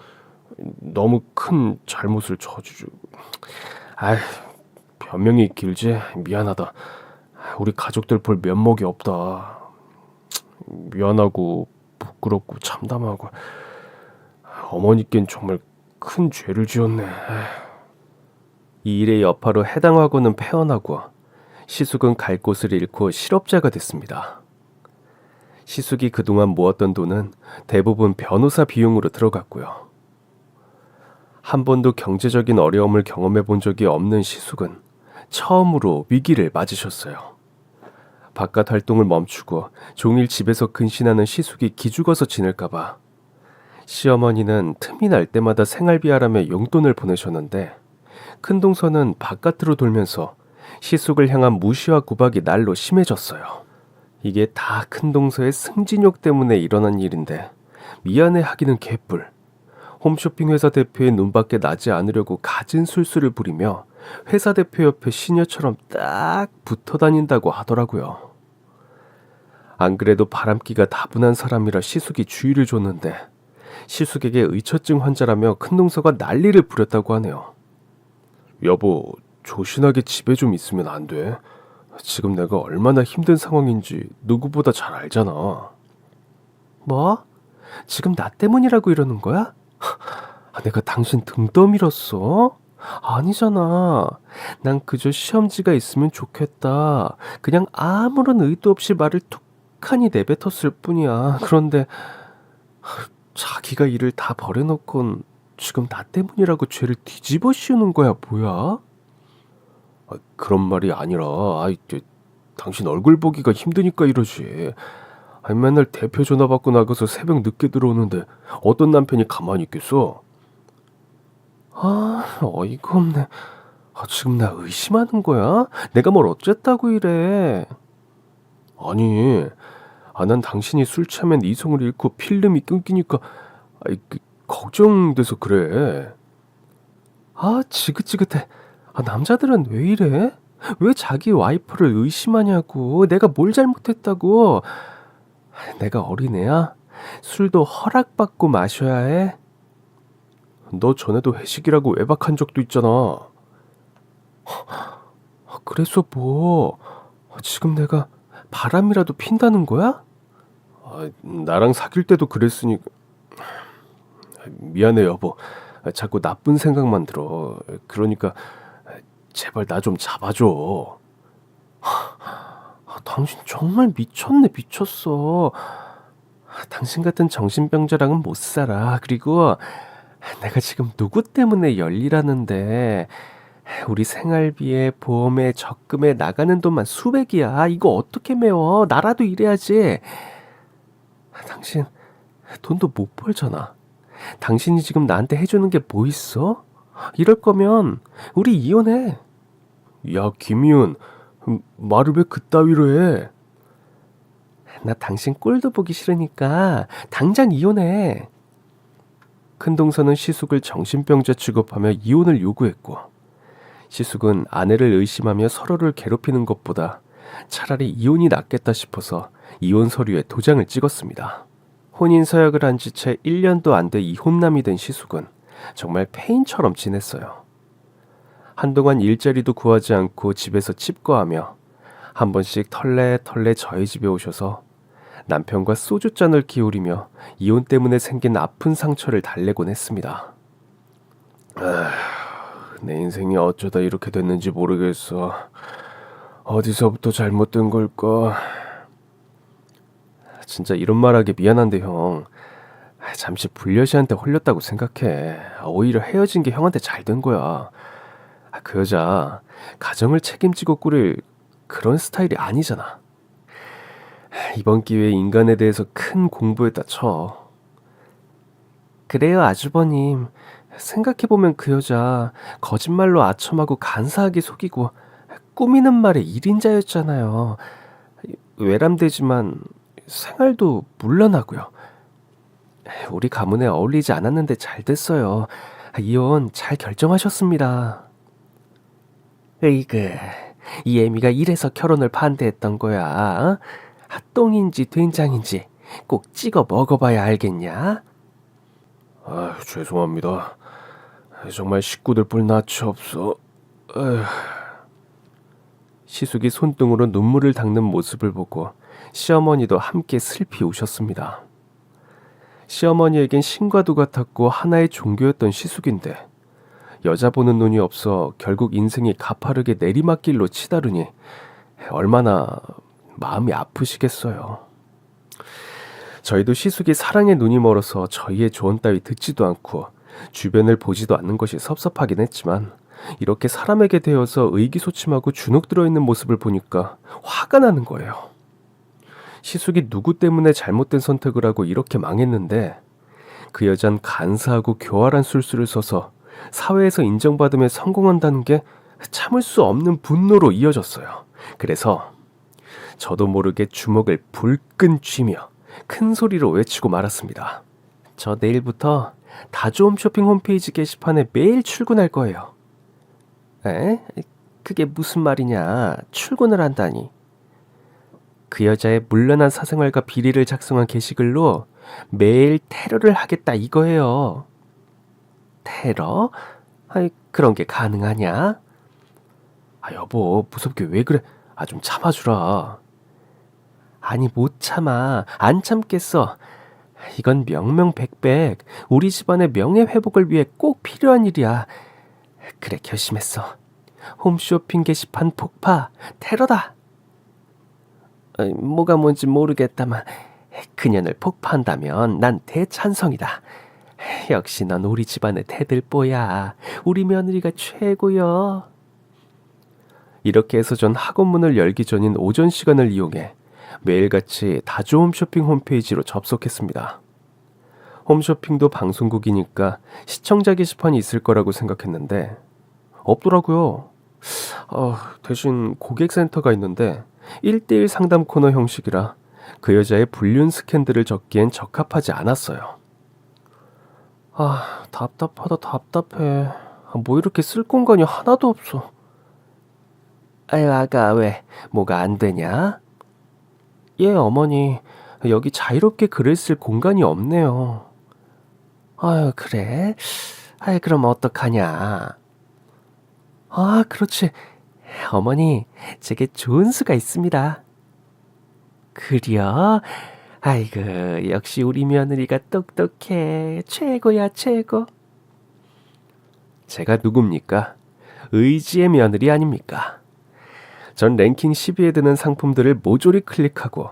너무 큰 잘못을 저지르고. 변명이 길지? 미안하다. 우리 가족들 볼 면목이 없다. 미안하고 부끄럽고 참담하고 어머니께는 정말 큰 죄를 지었네. 이 일의 여파로 해당 학원은 폐원하고 시숙은 갈 곳을 잃고 실업자가 됐습니다. 시숙이 그동안 모았던 돈은 대부분 변호사 비용으로 들어갔고요. 한 번도 경제적인 어려움을 경험해 본 적이 없는 시숙은 처음으로 위기를 맞으셨어요. 바깥 활동을 멈추고 종일 집에서 근신하는 시숙이 기죽어서 지낼까봐 시어머니는 틈이 날 때마다 생활비 하라며 용돈을 보내셨는데 큰동서는 바깥으로 돌면서 시숙을 향한 무시와 구박이 날로 심해졌어요. 이게 다 큰동서의 승진욕 때문에 일어난 일인데 미안해 하기는 개뿔. 홈쇼핑 회사 대표의 눈밖에 나지 않으려고 갖은 술수를 부리며 회사 대표 옆에 시녀처럼 딱 붙어 다닌다고 하더라고요. 안 그래도 바람기가 다분한 사람이라 시숙이 주의를 줬는데 시숙에게 의처증 환자라며 큰동서가 난리를 부렸다고 하네요. 여보, 조신하게 집에 좀 있으면 안 돼? 지금 내가 얼마나 힘든 상황인지 누구보다 잘 알잖아. 뭐? 지금 나 때문이라고 이러는 거야? 내가 당신 등 떠밀었어? 아니잖아. 난 그저 시험지가 있으면 좋겠다. 그냥 아무런 의도 없이 말을 툭하니 내뱉었을 뿐이야. 그런데 자기가 일을 다 버려놓곤 지금 나 때문이라고 죄를 뒤집어 씌우는 거야, 뭐야? 그런 말이 아니라, 당신 얼굴 보기가 힘드니까 이러지. 맨날 대표 전화 받고 나가서 새벽 늦게 들어오는데 어떤 남편이 가만히 있겠어? 어이가 없네. 지금 나 의심하는 거야? 내가 뭘 어쨌다고 이래? 아니, 난 당신이 술 취하면 이성을 잃고 필름이 끊기니까 걱정돼서 그래. 지긋지긋해. 남자들은 왜 이래? 왜 자기 와이프를 의심하냐고. 내가 뭘 잘못했다고. 내가 어린애야? 술도 허락받고 마셔야 해? 너 전에도 회식이라고 외박한 적도 있잖아. 그래서 뭐? 지금 내가 바람이라도 핀다는 거야? 나랑 사귈 때도 그랬으니까. 미안해 여보. 자꾸 나쁜 생각만 들어. 그러니까 제발 나 좀 잡아줘. 당신 정말 미쳤네, 미쳤어. 당신 같은 정신병자랑은 못 살아. 그리고 내가 지금 누구 때문에 열일하는데 우리 생활비에 보험에 적금에 나가는 돈만 수백이야. 이거 어떻게 메워? 나라도 일해야지. 당신 돈도 못 벌잖아. 당신이 지금 나한테 해주는 게 뭐 있어? 이럴 거면 우리 이혼해. 야, 김희훈, 말을 왜 그따위로 해? 나 당신 꼴도 보기 싫으니까 당장 이혼해. 큰동서는 시숙을 정신병자 취급하며 이혼을 요구했고, 시숙은 아내를 의심하며 서로를 괴롭히는 것보다 차라리 이혼이 낫겠다 싶어서 이혼 서류에 도장을 찍었습니다. 혼인 서약을 한 지 채 1년도 안 돼 이혼남이 된 시숙은 정말 폐인처럼 지냈어요. 한동안 일자리도 구하지 않고 집에서 칩거하며 한 번씩 털레털레 저희 집에 오셔서 남편과 소주잔을 기울이며 이혼 때문에 생긴 아픈 상처를 달래곤 했습니다. 내 인생이 어쩌다 이렇게 됐는지 모르겠어. 어디서부터 잘못된 걸까? 진짜 이런 말하기 미안한데 형. 잠시 불려시한테 홀렸다고 생각해. 오히려 헤어진 게 형한테 잘 된 거야. 그 여자 가정을 책임지고 꾸릴 그런 스타일이 아니잖아. 이번 기회에 인간에 대해서 큰 공부했다 쳐. 그래요, 아주버님. 생각해보면 그 여자 거짓말로 아첨하고 간사하게 속이고 꾸미는 말에 일인자였잖아요. 외람되지만 생활도 물러나고요. 우리 가문에 어울리지 않았는데 잘 됐어요. 이혼 잘 결정하셨습니다. 으이그, 이 애미가 이래서 결혼을 반대했던 거야. 똥인지 된장인지 꼭 찍어 먹어봐야 알겠냐? 죄송합니다. 정말 식구들 뿔 낯이 없어. 시숙이 손등으로 눈물을 닦는 모습을 보고 시어머니도 함께 슬피 우셨습니다. 시어머니에겐 신과도 같았고 하나의 종교였던 시숙인데 여자 보는 눈이 없어 결국 인생이 가파르게 내리막길로 치다르니 얼마나 마음이 아프시겠어요. 저희도 시숙이 사랑에 눈이 멀어서 저희의 조언 따위 듣지도 않고 주변을 보지도 않는 것이 섭섭하긴 했지만 이렇게 사람에게 대어서 의기소침하고 주눅 들어있는 모습을 보니까 화가 나는 거예요. 시숙이 누구 때문에 잘못된 선택을 하고 이렇게 망했는데 그 여잔 간사하고 교활한 술수를 써서 사회에서 인정받으며 성공한다는 게 참을 수 없는 분노로 이어졌어요. 그래서 저도 모르게 주먹을 불끈 쥐며 큰 소리로 외치고 말았습니다. 저 내일부터 다좋음 쇼핑 홈페이지 게시판에 매일 출근할 거예요. 에? 그게 무슨 말이냐? 출근을 한다니. 그 여자의 물란한 사생활과 비리를 작성한 게시글로 매일 테러를 하겠다 이거예요. 테러? 그런 게 가능하냐? 여보, 무섭게 왜 그래? 아, 좀 참아주라. 아니, 못 참아. 안 참겠어. 이건 명명백백 우리 집안의 명예회복을 위해 꼭 필요한 일이야. 그래, 결심했어. 홈쇼핑 게시판 폭파, 테러다. 뭐가 뭔지 모르겠다만 그년을 폭파한다면 난 대찬성이다. 역시 넌 우리 집안의 대들보야. 우리 며느리가 최고여. 이렇게 해서 전 학원문을 열기 전인 오전 시간을 이용해 매일같이 다주 홈쇼핑 홈페이지로 접속했습니다. 홈쇼핑도 방송국이니까 시청자 게시판이 있을 거라고 생각했는데 없더라고요. 대신 고객센터가 있는데 1대1 상담 코너 형식이라 그 여자의 불륜 스캔들을 적기엔 적합하지 않았어요. 답답하다 답답해. 뭐 이렇게 쓸 공간이 하나도 없어. 아유, 아가 왜 뭐가 안 되냐? 예, 어머니, 여기 자유롭게 글을 쓸 공간이 없네요. 아유, 그래? 아유, 그럼 어떡하냐? 그렇지. 어머니, 제게 좋은 수가 있습니다. 그려? 아이고, 역시 우리 며느리가 똑똑해. 최고야, 최고. 제가 누굽니까? 의지의 며느리 아닙니까? 전 랭킹 10위에 드는 상품들을 모조리 클릭하고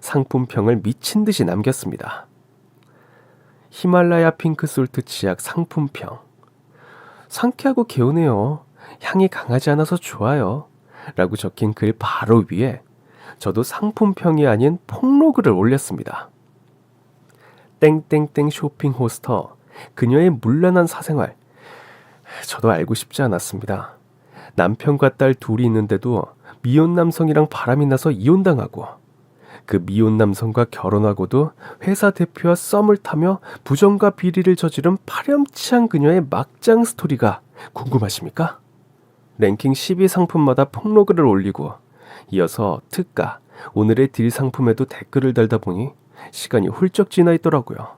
상품평을 미친 듯이 남겼습니다. 히말라야 핑크솔트 치약 상품평. 상쾌하고 개운해요. 향이 강하지 않아서 좋아요. 라고 적힌 글 바로 위에 저도 상품평이 아닌 폭로글을 올렸습니다. 땡땡땡 쇼핑 호스터, 그녀의 문란한 사생활. 저도 알고 싶지 않았습니다. 남편과 딸 둘이 있는데도 미혼 남성이랑 바람이 나서 이혼당하고 그 미혼 남성과 결혼하고도 회사 대표와 썸을 타며 부정과 비리를 저지른 파렴치한 그녀의 막장 스토리가 궁금하십니까? 랭킹 10위 상품마다 폭로글을 올리고 이어서 특가, 오늘의 딜 상품에도 댓글을 달다 보니 시간이 훌쩍 지나 있더라고요.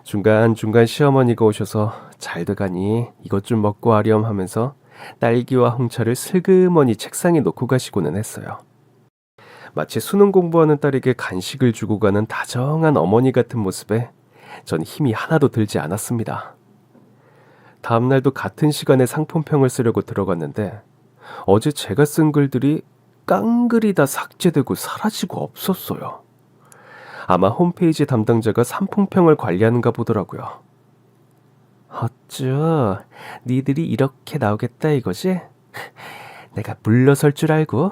중간중간 시어머니가 오셔서 잘 돼가니 이것 좀 먹고 하렴 하면서 딸기와 홍차를 슬그머니 책상에 놓고 가시고는 했어요. 마치 수능 공부하는 딸에게 간식을 주고 가는 다정한 어머니 같은 모습에 전 힘이 하나도 들지 않았습니다. 다음날도 같은 시간에 상품평을 쓰려고 들어갔는데 어제 제가 쓴 글들이 깡글이 다 삭제되고 사라지고 없었어요. 아마 홈페이지 담당자가 상품평을 관리하는가 보더라고요. 어쭈, 니들이 이렇게 나오겠다 이거지? 내가 물러설 줄 알고?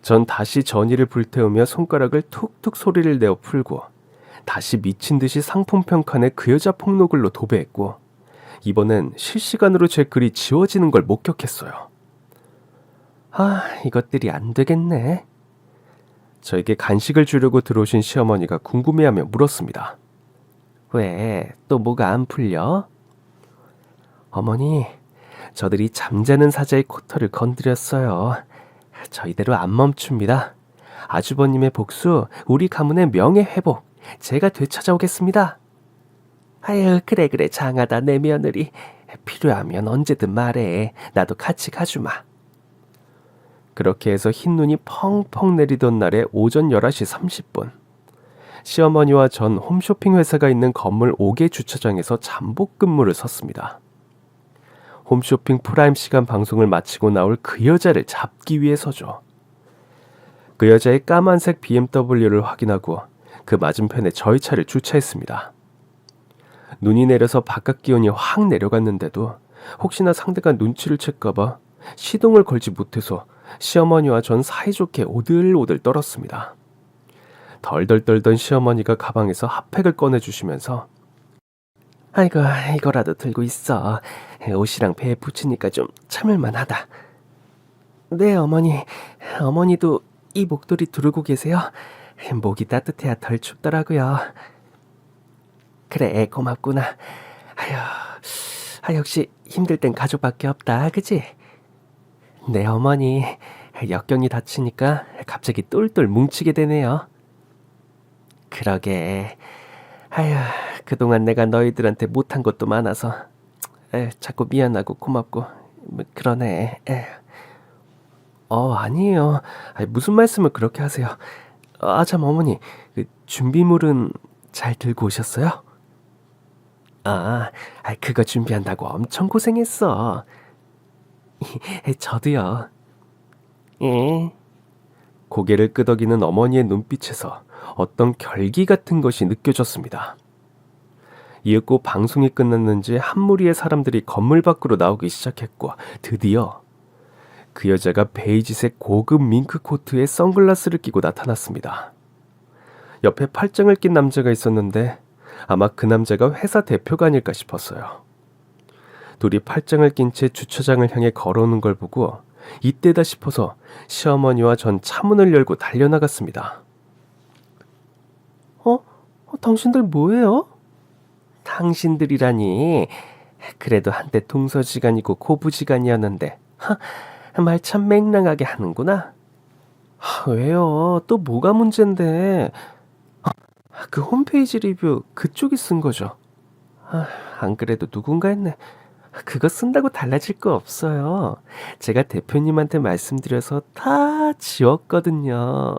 전 다시 전의를 불태우며 손가락을 툭툭 소리를 내어 풀고 다시 미친 듯이 상품평 칸에 그 여자 폭로글로 도배했고 이번엔 실시간으로 제 글이 지워지는 걸 목격했어요. 이것들이 안 되겠네. 저에게 간식을 주려고 들어오신 시어머니가 궁금해하며 물었습니다. 왜, 또 뭐가 안 풀려? 어머니, 저들이 잠자는 사자의 코털을 건드렸어요. 저희대로 안 멈춥니다. 아주버님의 복수, 우리 가문의 명예회복, 제가 되찾아오겠습니다. 아유, 그래 장하다 내 며느리. 필요하면 언제든 말해. 나도 같이 가주마. 그렇게 해서 흰눈이 펑펑 내리던 날에 오전 11시 30분 시어머니와 전 홈쇼핑 회사가 있는 건물 5개 주차장에서 잠복 근무를 섰습니다. 홈쇼핑 프라임 시간 방송을 마치고 나올 그 여자를 잡기 위해서죠. 그 여자의 까만색 BMW를 확인하고 그 맞은편에 저희 차를 주차했습니다. 눈이 내려서 바깥 기온이 확 내려갔는데도 혹시나 상대가 눈치를 챘까봐 시동을 걸지 못해서 시어머니와 전 사이좋게 오들오들 떨었습니다. 덜덜 떨던 시어머니가 가방에서 핫팩을 꺼내주시면서 아이고, 이거라도 들고 있어. 옷이랑 배에 붙이니까 좀 참을만하다. 네, 어머니. 어머니도 이 목도리 두르고 계세요? 목이 따뜻해야 덜 춥더라고요. 그래, 고맙구나. 역시 힘들 땐 가족밖에 없다, 그지? 네, 어머니. 역경이 닥치니까 갑자기 똘똘 뭉치게 되네요. 그러게. 그동안 내가 너희들한테 못한 것도 많아서 자꾸 미안하고 고맙고 그러네. 아니에요. 무슨 말씀을 그렇게 하세요. 참, 어머니, 준비물은 잘 들고 오셨어요? 그거 준비한다고 엄청 고생했어. 저도요. 예. 고개를 끄덕이는 어머니의 눈빛에서 어떤 결기 같은 것이 느껴졌습니다. 이윽고 방송이 끝났는지 한 무리의 사람들이 건물 밖으로 나오기 시작했고, 드디어 그 여자가 베이지색 고급 밍크 코트에 선글라스를 끼고 나타났습니다. 옆에 팔짱을 낀 남자가 있었는데 아마 그 남자가 회사 대표가 아닐까 싶었어요. 둘이 팔짱을 낀 채 주차장을 향해 걸어오는 걸 보고 이때다 싶어서 시어머니와 전 차문을 열고 달려나갔습니다. 당신들 뭐예요? 당신들이라니. 그래도 한때 동서지간이고 고부지간이었는데 말 참 맹랑하게 하는구나. 왜요? 또 뭐가 문제인데? 그 홈페이지 리뷰 그쪽이 쓴 거죠. 안 그래도 누군가 했네. 그거 쓴다고 달라질 거 없어요. 제가 대표님한테 말씀드려서 다 지웠거든요.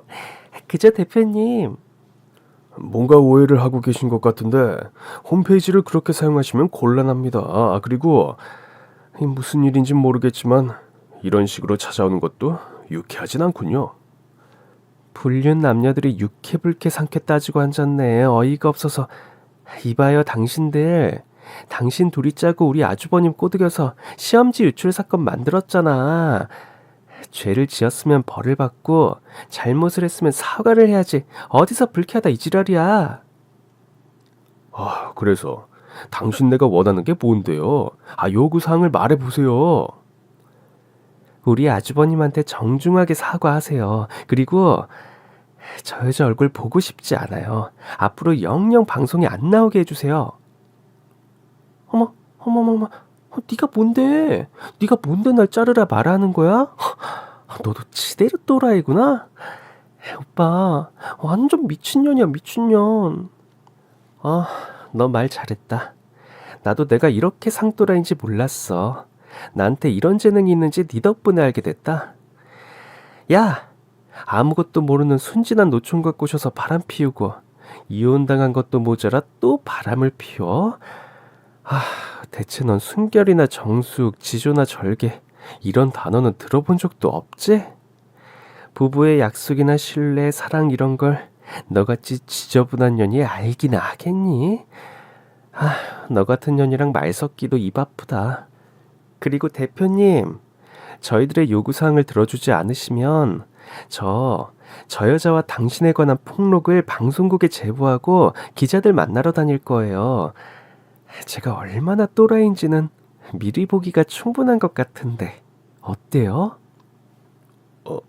그죠, 대표님? 뭔가 오해를 하고 계신 것 같은데 홈페이지를 그렇게 사용하시면 곤란합니다. 그리고 무슨 일인지 모르겠지만 이런 식으로 찾아오는 것도 유쾌하진 않군요. 불륜 남녀들이 유쾌불쾌 상쾌 따지고 앉았네. 어이가 없어서. 이봐요, 당신들. 당신 둘이 짜고 우리 아주버님 꼬드겨서 시험지 유출 사건 만들었잖아. 죄를 지었으면 벌을 받고 잘못을 했으면 사과를 해야지. 어디서 불쾌하다 이 지랄이야. 그래서 당신네가 원하는 게 뭔데요? 요구사항을 말해보세요. 우리 아주버님한테 정중하게 사과하세요. 그리고 저 여자 얼굴 보고 싶지 않아요. 앞으로 영영 방송에 안 나오게 해주세요. 어머, 네가 뭔데? 네가 뭔데 날 자르라 말하는 거야? 너도 지대로 또라이구나? 오빠, 완전 미친년이야, 미친년. 너 말 잘했다. 나도 내가 이렇게 상또라인지 몰랐어. 나한테 이런 재능이 있는지 네 덕분에 알게 됐다. 야, 아무것도 모르는 순진한 노총각 꼬셔서 바람 피우고 이혼당한 것도 모자라 또 바람을 피워? 대체 넌 순결이나 정숙, 지조나 절개 이런 단어는 들어본 적도 없지? 부부의 약속이나 신뢰, 사랑 이런 걸 너같이 지저분한 년이 알긴 하겠니? 너 같은 년이랑 말 섞기도 입 아프다. 그리고 대표님, 저희들의 요구사항을 들어주지 않으시면 저 여자와 당신에 관한 폭로를 방송국에 제보하고 기자들 만나러 다닐 거예요. 제가 얼마나 또라이인지는 미리 보기가 충분한 것 같은데 어때요? 오빠.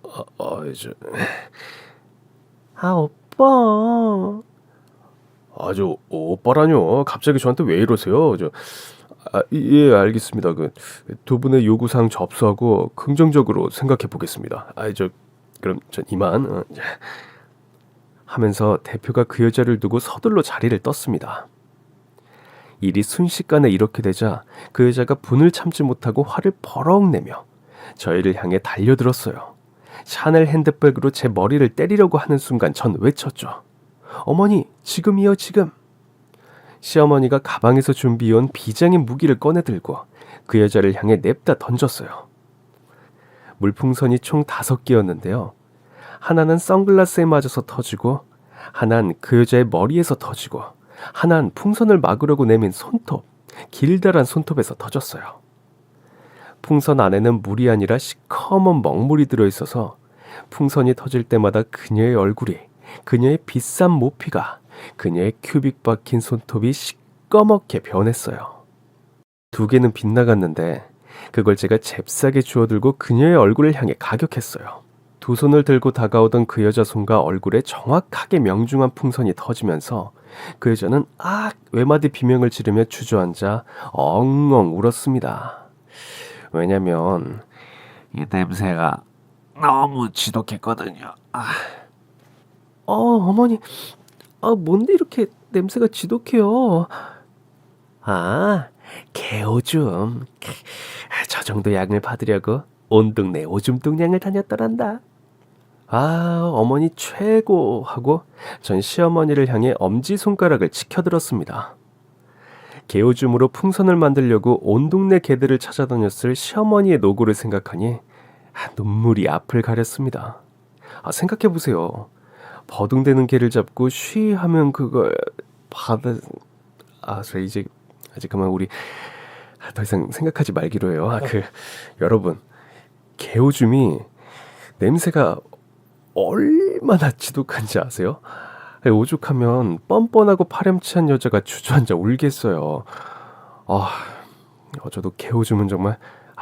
저 오빠라뇨. 갑자기 저한테 왜 이러세요? 예, 알겠습니다. 두 분의 요구사항 접수하고 긍정적으로 생각해 보겠습니다. 그럼 전 이만. 하면서 대표가 그 여자를 두고 서둘러 자리를 떴습니다. 일이 순식간에 이렇게 되자 그 여자가 분을 참지 못하고 화를 버럭 내며 저희를 향해 달려들었어요. 샤넬 핸드백으로 제 머리를 때리려고 하는 순간 전 외쳤죠. 어머니, 지금이요, 지금. 시어머니가 가방에서 준비해온 비장의 무기를 꺼내 들고 그 여자를 향해 냅다 던졌어요. 물풍선이 총 5개였는데요. 하나는 선글라스에 맞아서 터지고, 하나는 그 여자의 머리에서 터지고, 하나는 풍선을 막으려고 내민 손톱, 길다란 손톱에서 터졌어요. 풍선 안에는 물이 아니라 시커먼 먹물이 들어있어서 풍선이 터질 때마다 그녀의 얼굴이, 그녀의 비싼 모피가, 그녀의 큐빅 박힌 손톱이 시꺼멓게 변했어요. 2개는 빗나갔는데 그걸 제가 잽싸게 주워들고 그녀의 얼굴을 향해 가격했어요. 2 손을 들고 다가오던 그 여자 손과 얼굴에 정확하게 명중한 풍선이 터지면서 그 여자는 외마디 비명을 지르며 주저앉아 엉엉 울었습니다. 왜냐면 이 냄새가 너무 지독했거든요. 어머니, 뭔데 이렇게 냄새가 지독해요? 개오줌. 저 정도 양을 받으려고 온 동네 오줌 동냥을 다녔더란다. 아, 어머니 최고 하고 전 시어머니를 향해 엄지손가락을 치켜들었습니다. 개오줌으로 풍선을 만들려고 온 동네 개들을 찾아다녔을 시어머니의 노고를 생각하니 눈물이 앞을 가렸습니다. 생각해보세요. 버둥대는 개를 잡고 쉬 하면 그걸 받아... 그래 이제 그만 우리 더 이상 생각하지 말기로 해요. 여러분, 개오줌이 냄새가 얼마나 지독한지 아세요? 오죽하면 뻔뻔하고 파렴치한 여자가 주저앉아 울겠어요. 저도 개오줌은 정말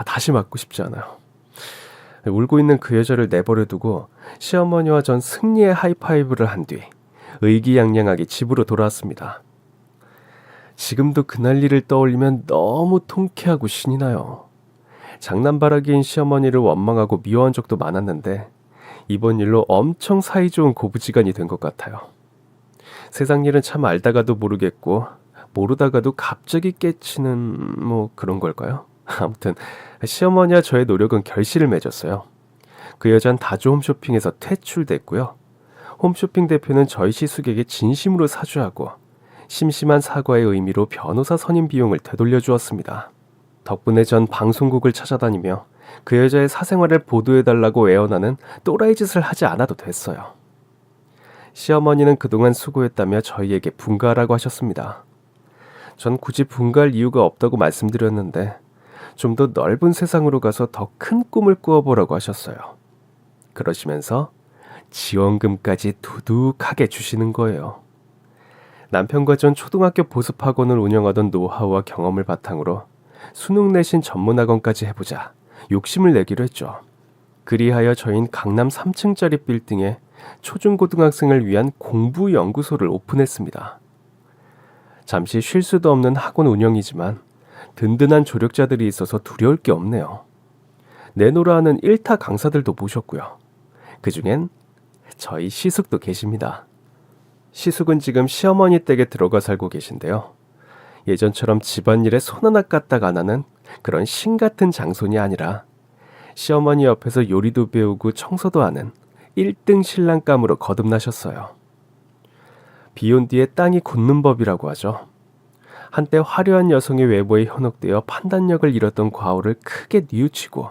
다시 맞고 싶지 않아요. 울고 있는 그 여자를 내버려 두고 시어머니와 전 승리의 하이파이브를 한 뒤 의기양양하게 집으로 돌아왔습니다. 지금도 그날 일을 떠올리면 너무 통쾌하고 신이 나요. 장난바라기인 시어머니를 원망하고 미워한 적도 많았는데 이번 일로 엄청 사이좋은 고부지간이 된 것 같아요. 세상 일은 참 알다가도 모르겠고 모르다가도 갑자기 깨치는 그런 걸까요? 아무튼 시어머니와 저의 노력은 결실을 맺었어요. 그 여잔 다주 홈쇼핑에서 퇴출됐고요. 홈쇼핑 대표는 저희 시숙에게 진심으로 사죄하고 심심한 사과의 의미로 변호사 선임 비용을 되돌려 주었습니다. 덕분에 전 방송국을 찾아다니며 그 여자의 사생활을 보도해달라고 애원하는 또라이 짓을 하지 않아도 됐어요. 시어머니는 그동안 수고했다며 저희에게 분가하라고 하셨습니다. 전 굳이 분가할 이유가 없다고 말씀드렸는데 좀 더 넓은 세상으로 가서 더 큰 꿈을 꾸어보라고 하셨어요. 그러시면서 지원금까지 두둑하게 주시는 거예요. 남편과 전 초등학교 보습학원을 운영하던 노하우와 경험을 바탕으로 수능 내신 전문학원까지 해보자 욕심을 내기로 했죠. 그리하여 저희는 강남 3층짜리 빌딩에 초중고등학생을 위한 공부연구소를 오픈했습니다. 잠시 쉴 수도 없는 학원 운영이지만 든든한 조력자들이 있어서 두려울 게 없네요. 내노라 하는 1타 강사들도 모셨고요. 그중엔 저희 시숙도 계십니다. 시숙은 지금 시어머니 댁에 들어가 살고 계신데요. 예전처럼 집안일에 손 하나 까딱 안 하는 그런 신 같은 장손이 아니라 시어머니 옆에서 요리도 배우고 청소도 하는 1등 신랑감으로 거듭나셨어요. 비온 뒤에 땅이 굳는 법이라고 하죠. 한때 화려한 여성의 외모에 현혹되어 판단력을 잃었던 과오를 크게 뉘우치고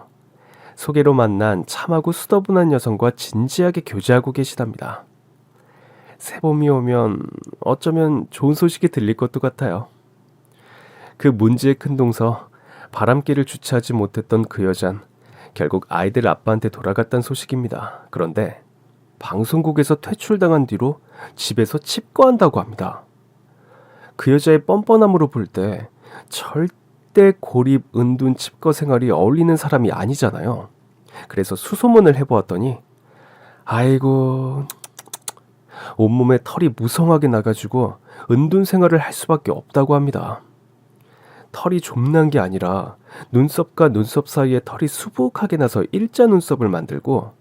소개로 만난 참하고 수더분한 여성과 진지하게 교제하고 계시답니다. 새봄이 오면 어쩌면 좋은 소식이 들릴 것도 같아요. 그 문제의 큰 동서 바람길을 주체하지 못했던 그 여잔 결국 아이들 아빠한테 돌아갔다는 소식입니다. 그런데 방송국에서 퇴출당한 뒤로 집에서 칩거한다고 합니다. 그 여자의 뻔뻔함으로 볼 때 절대 고립 은둔 칩거 생활이 어울리는 사람이 아니잖아요. 그래서 수소문을 해보았더니 아이고 온몸에 털이 무성하게 나가지고 은둔 생활을 할 수밖에 없다고 합니다. 털이 좀난 게 아니라 눈썹과 눈썹 사이에 털이 수북하게 나서 일자 눈썹을 만들고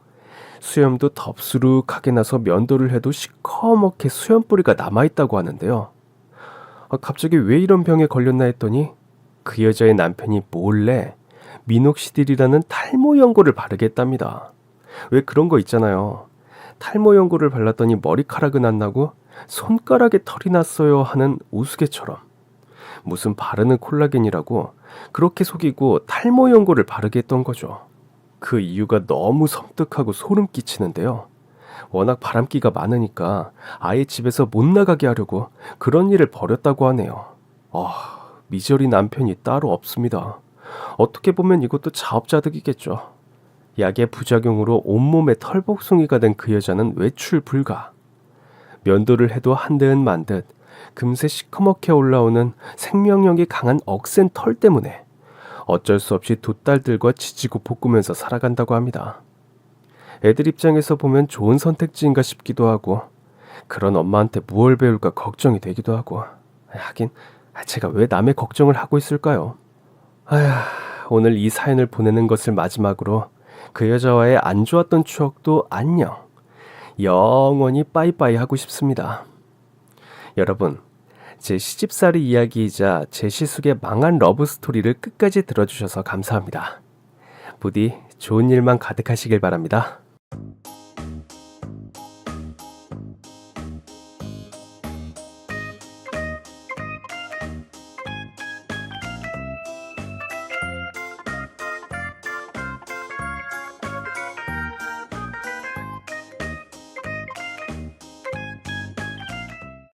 수염도 덥수룩하게 나서 면도를 해도 시커멓게 수염뿌리가 남아있다고 하는데요. 갑자기 왜 이런 병에 걸렸나 했더니 그 여자의 남편이 몰래 미녹시딜이라는 탈모 연고를 바르게 했답니다. 왜 그런 거 있잖아요. 탈모 연고를 발랐더니 머리카락은 안 나고 손가락에 털이 났어요 하는 우스개처럼 무슨 바르는 콜라겐이라고 그렇게 속이고 탈모 연고를 바르게 했던 거죠. 그 이유가 너무 섬뜩하고 소름 끼치는데요. 워낙 바람기가 많으니까 아예 집에서 못 나가게 하려고 그런 일을 벌였다고 하네요. 미저리 남편이 따로 없습니다. 어떻게 보면 이것도 자업자득이겠죠. 약의 부작용으로 온몸에 털복숭이가 된 그 여자는 외출 불가. 면도를 해도 한듯 만듯 금세 시커멓게 올라오는 생명력이 강한 억센 털 때문에 어쩔 수 없이 두 딸들과 지지고 볶으면서 살아간다고 합니다. 애들 입장에서 보면 좋은 선택지인가 싶기도 하고 그런 엄마한테 무얼 배울까 걱정이 되기도 하고 하긴 제가 왜 남의 걱정을 하고 있을까요? 오늘 이 사연을 보내는 것을 마지막으로 그 여자와의 안 좋았던 추억도 안녕, 영원히 빠이빠이 하고 싶습니다. 여러분, 제 시집살이 이야기이자 제 시숙의 망한 러브스토리를 끝까지 들어주셔서 감사합니다. 부디 좋은 일만 가득하시길 바랍니다.